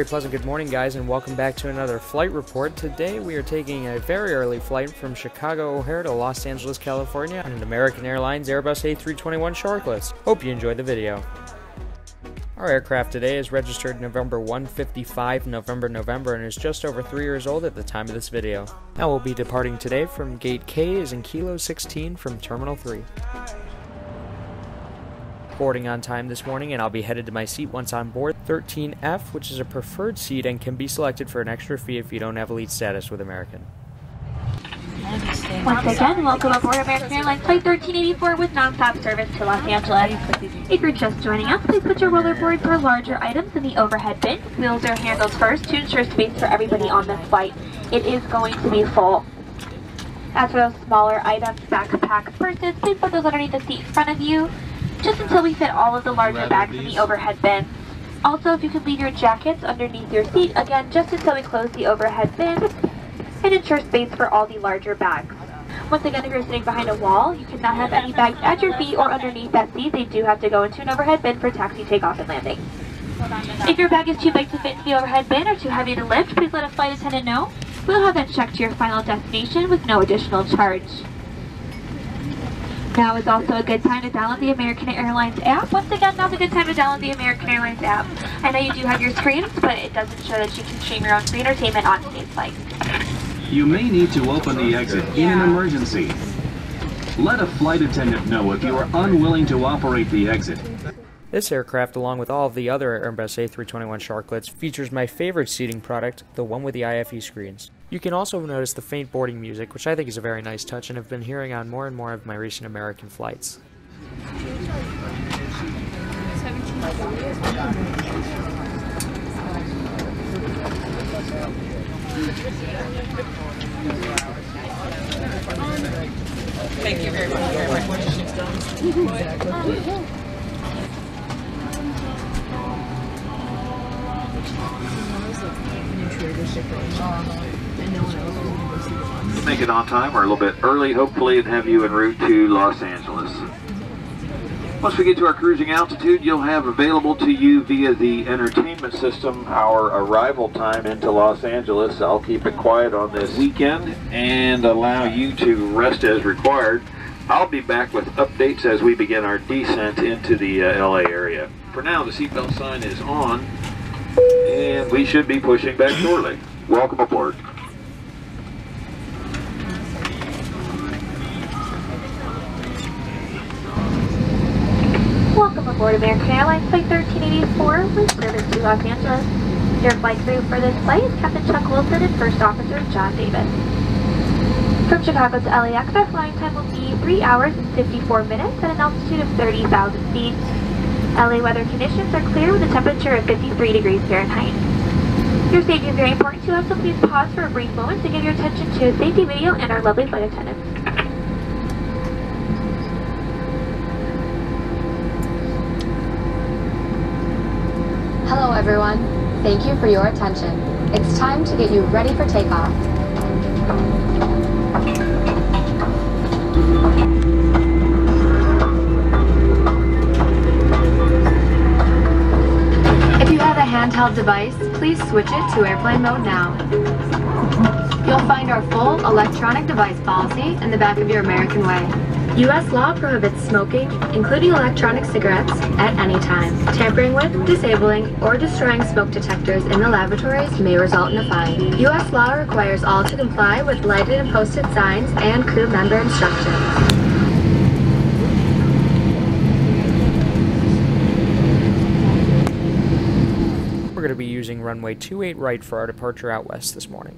pleasant good morning, guys, and welcome back to another flight report. Today we are taking a very early flight from Chicago O'Hare to Los Angeles, California on an American Airlines Airbus A321 shortlist. Hope you enjoyed the video. Our aircraft today is registered November 155 November and is just over 3 years old at the time of this video. Now we'll be departing today from Gate K is in Kilo 16 from Terminal 3. Boarding on time this morning, and I'll be headed to my seat once on board 13F, which is a preferred seat and can be selected for an extra fee if you don't have elite status with American. Once again, welcome aboard American Airlines Flight 1384 with nonstop service to Los Angeles. If you're just joining us, please put your rollerboard for larger items in the overhead bin. Wheels are handled first to ensure space for everybody on this flight. It is going to be full. As for those smaller items, backpacks, purses, please put those underneath the seat in front of you, just until we fit all of the larger bags in the overhead bin. Also, if you could leave your jackets underneath your seat, again, just until we close the overhead bin and ensure space for all the larger bags. Once again, if you're sitting behind a wall, you cannot have any bags at your feet or underneath that seat. They do have to go into an overhead bin for taxi, takeoff, and landing. If your bag is too big to fit into the overhead bin or too heavy to lift, please let a flight attendant know. We'll have that checked to your final destination with no additional charge. Now is also a good time to download the American Airlines app. Once again, now's a good time to download the American Airlines app. I know you do have your screens, but it does ensure that you can stream your own screen entertainment on today's flight. You may need to open the exit in an emergency. Let a flight attendant know if you are unwilling to operate the exit. This aircraft, along with all of the other Airbus A321 sharklets, features my favorite seating product, the one with the IFE screens. You can also notice the faint boarding music, which I think is a very nice touch and have been hearing on more and more of my recent American flights. Thank you very much. Make it on time or a little bit early, hopefully, and have you en route to Los Angeles. Once we get to our cruising altitude, you'll have available to you via the entertainment system our arrival time into Los Angeles. I'll keep it quiet on this weekend and allow you to rest as required. I'll be back with updates as we begin our descent into the LA area. For now, the seatbelt sign is on, and we should be pushing back shortly. Welcome aboard. Welcome aboard American Airlines Flight 1384 with service to Los Angeles. Your flight crew for this flight is Captain Chuck Wilson and First Officer John Davis. From Chicago to LAX, our flying time will be 3 hours and 54 minutes at an altitude of 30,000 feet. LA weather conditions are clear with a temperature of 53 degrees Fahrenheit. Your safety is very important to us, so please pause for a brief moment to give your attention to a safety video and our lovely flight attendants. Hello everyone, thank you for your attention. It's time to get you ready for takeoff. If you have a handheld device, please switch it to airplane mode now. You'll find our full electronic device policy in the back of your American Way. U.S. law prohibits smoking, including electronic cigarettes, at any time. Tampering with, disabling, or destroying smoke detectors in the lavatories may result in a fine. U.S. law requires all to comply with lighted and posted signs and crew member instructions. We're going to be using runway 28 right for our departure out west this morning.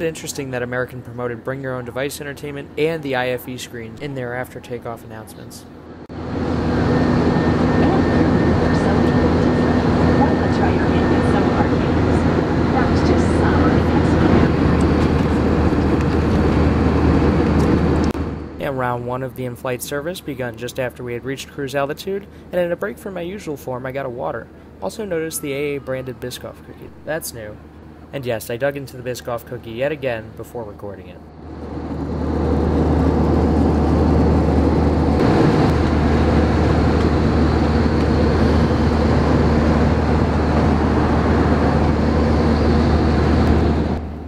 interesting that American promoted Bring Your Own Device entertainment and the IFE screen in their after takeoff announcements. And round one of the in-flight service begun just after we had reached cruise altitude, and in a break from my usual form I got a water. Also noticed the AA branded Biscoff cookie. That's new. And yes, I dug into the Biscoff cookie yet again before recording it.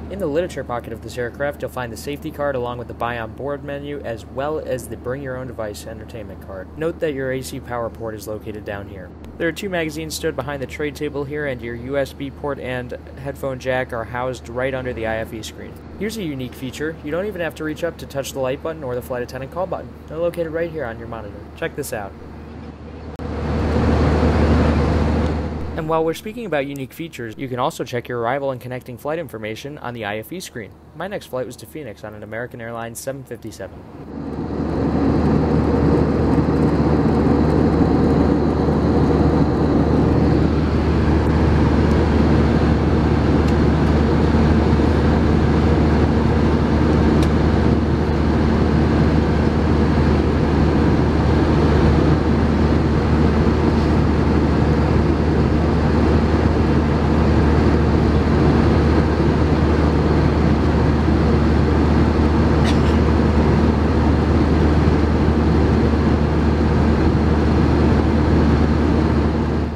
In the literature pocket of this aircraft, you'll find the safety card along with the buy on board menu, as well as the bring your own device entertainment card. Note that your AC power port is located down here. There are two magazines stored behind the tray table here, and your USB port and headphone jack are housed right under the IFE screen. Here's a unique feature. You don't even have to reach up to touch the light button or the flight attendant call button. They're located right here on your monitor. Check this out. And while we're speaking about unique features, you can also check your arrival and connecting flight information on the IFE screen. My next flight was to Phoenix on an American Airlines 757.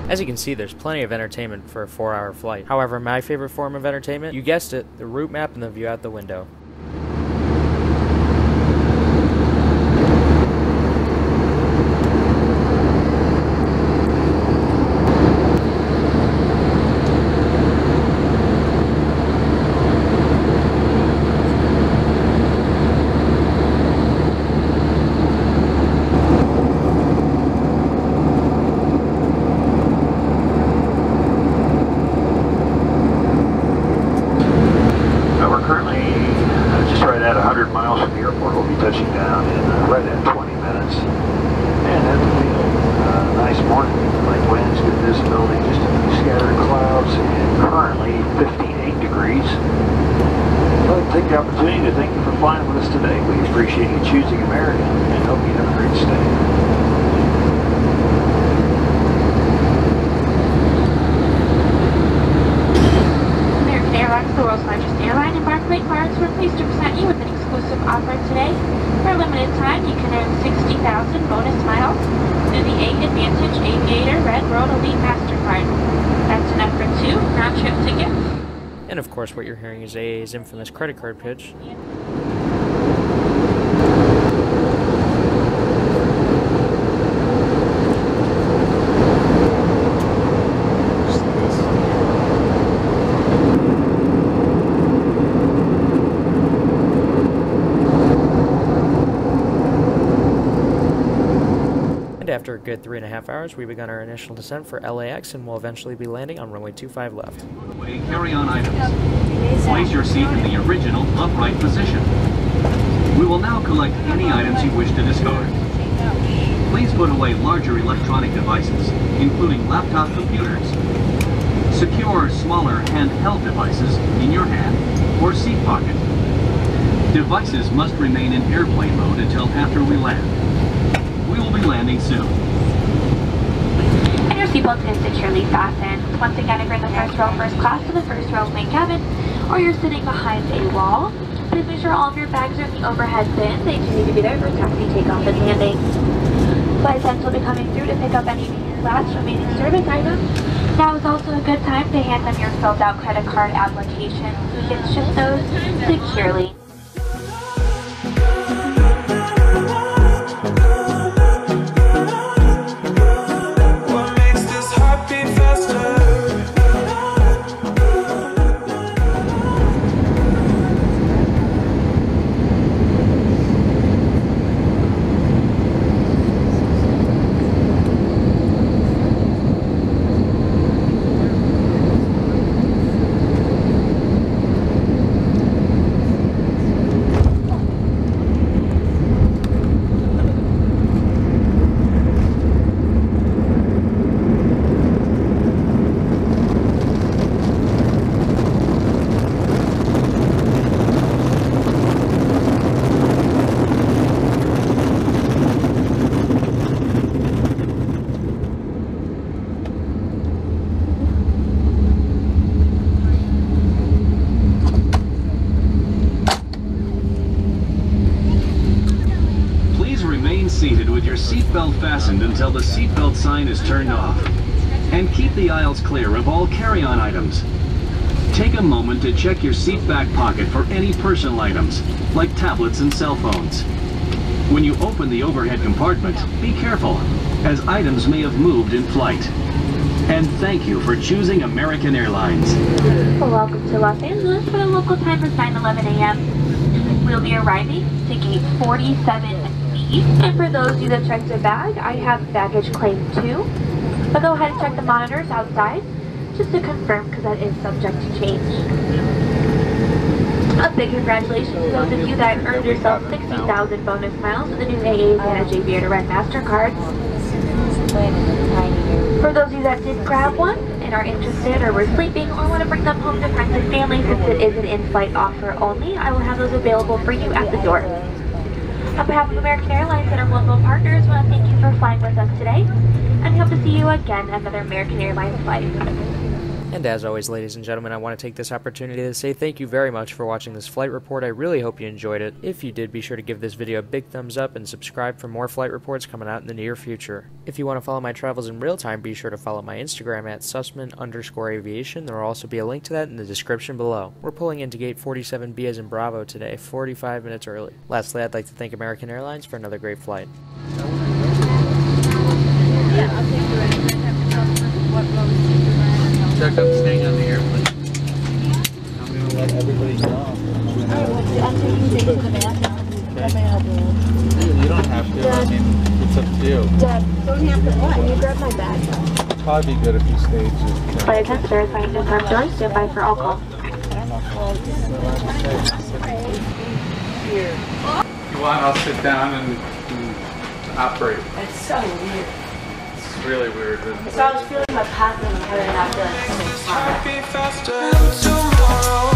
As you can see, there's plenty of entertainment for a 4-hour flight. However, my favorite form of entertainment, you guessed it, the route map and the view out the window. Touching down in right at 20 minutes. And that's a nice morning. Light winds, good visibility, just a few scattered clouds, and currently 58 degrees. I'd like to take the opportunity to thank you for flying with us today. We appreciate you choosing American and hope you have a great stay. American Airlines, the world's largest airline, and Barclay Cards, we're pleased to present you with an exclusive offer today. For a limited time, you can earn 60,000 bonus miles through the A Advantage Aviator Red World Elite MasterCard. That's enough for 2 round-trip tickets. And of course, what you're hearing is AA's infamous credit card pitch. After a good 3.5 hours, we begun our initial descent for LAX and will eventually be landing on runway 25 left. Carry-on items. Place your seat in the original upright position. We will now collect any items you wish to discard. Please put away larger electronic devices, including laptop computers. Secure smaller handheld devices in your hand or seat pocket. Devices must remain in airplane mode until after we land. We will be landing soon. And your seatbelt is securely fastened. Once again, if you're in the first row first class to the first row main cabin, or you're sitting behind a wall, please make sure all of your bags are in the overhead bin. They do need to be there for taxi, takeoff, and landing. Flight attendants will be coming through to pick up any last remaining service items. Now is also a good time to hand them your filled out credit card application. You can ship those securely. seated with your seatbelt fastened until the seatbelt sign is turned off. And keep the aisles clear of all carry-on items. Take a moment to check your seat back pocket for any personal items, like tablets and cell phones. When you open the overhead compartment, be careful, as items may have moved in flight. And thank you for choosing American Airlines. Welcome to Los Angeles for the local time for 9:11 a.m. We'll be arriving to gate 47B. And for those of you that checked your bag, I have baggage claim 2. But go ahead and check the monitors outside, just to confirm, because that is subject to change. A big congratulations to those of you that earned yourself 60,000 bonus miles with the new AA Advantage Aviator Red MasterCard. For those of you that did grab one and are interested or were sleeping or want to bring them home to friends and family since it is an in-flight offer only, I will have those available for you at the door. On behalf of American Airlines and our global partners, I want to thank you for flying with us today, and we hope to see you again at another American Airlines flight. And as always, ladies and gentlemen, I want to take this opportunity to say thank you very much for watching this flight report. I really hope you enjoyed it. If you did, be sure to give this video a big thumbs up and subscribe for more flight reports coming out in the near future. If you want to follow my travels in real time, be sure to follow my Instagram at Sussman_aviation. There will also be a link to that in the description below. We're pulling into gate 47B as in Bravo today, 45 minutes early. Lastly, I'd like to thank American Airlines for another great flight. Check up staying on the airplane. I'm going to let everybody know. I'm taking things to the bathroom. That may help you. You don't have to. I mean, it's up to you. Dad, don't have to. Can you grab my bag? It'd probably be good if you stayed just... Flight attendants verifying confirmed delay. Stand by for all calls. If you want, I'll sit down and operate. It's so weird. It's really weird. So I was feeling my partner and her and after. Happy faster tomorrow.